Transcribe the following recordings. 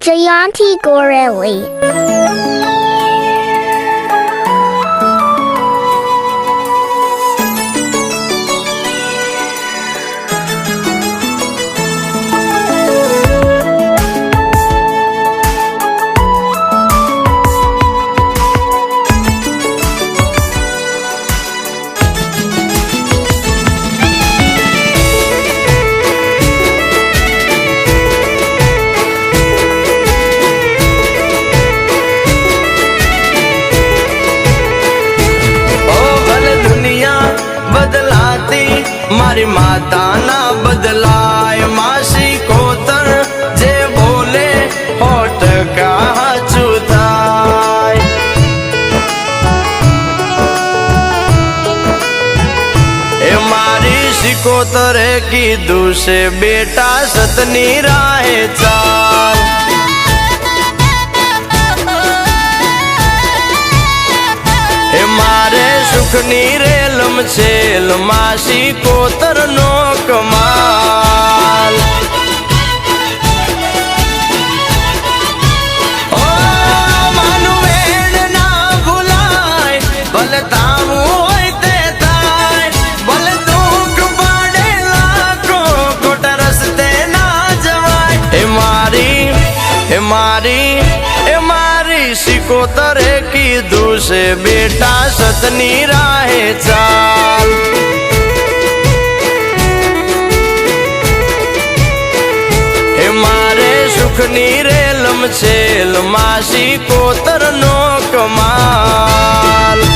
Jayanti Goreli. मारी माता ना बदलाय मासी कोतर जे बोले होठ का चुथाय ए मारी सिकोतर की दूसरे बेटा सतनी राहे चाल ए मारे सुखनी रेलम छेल मासी कोतर नो कमाल ओ मानु वेण ना भुलाय भल तामू होय ते थाय भल दुख पाडे लाखो खोटा रस्ते ना जवाय ए मारी सिकोतर की दूसरे बेटा सतनी राहे चाल हे मारे सुखनी रेलम छेल मासी कोतर नो कमाल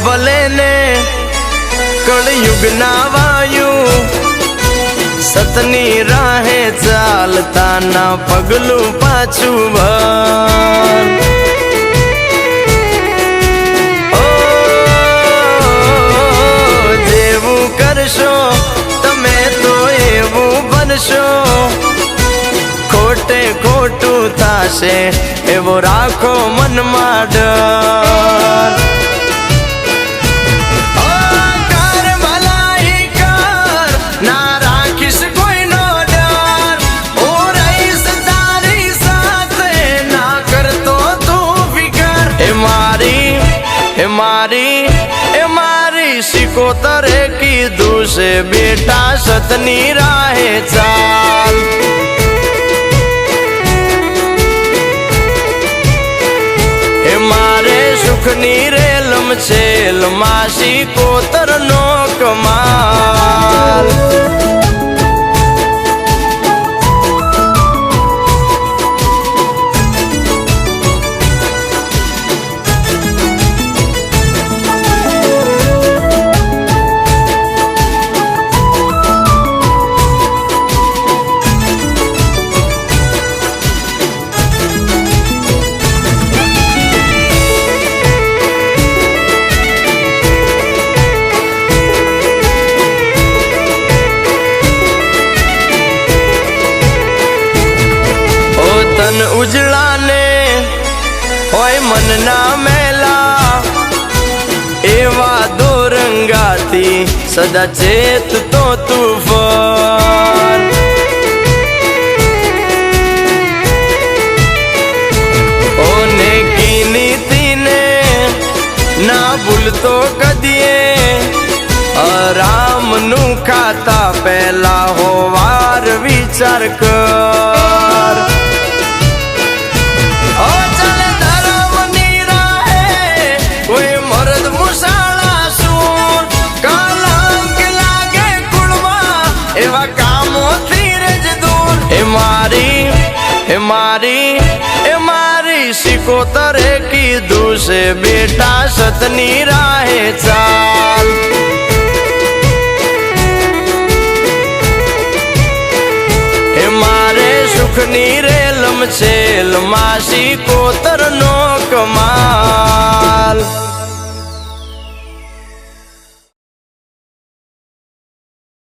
भले ने कलयुग ना वायु सतनी राहे चालता ना पगलू पाछू भर ओ जेवू करशो तमे तो एवू बनशो खोटे खोटू थाशे एवो राखो मन में डर मारी सिकोतर की दूसरे बेटा सतनी राहे चाल मारे सुखनी रेलम छेल मासी कोतर नो कमाल उजला ने होय मन ना मेला एवा दो रंगाती सदा चेत तो तूफान ओने की नीति ने ना भूल तो कदिए आराम नु खाता पहला हो वार विचार कर मारी सिकोतर की दूसरे बेटा सतनी राहे चाल સુખની રેલમ છેલ માસી કોતરનો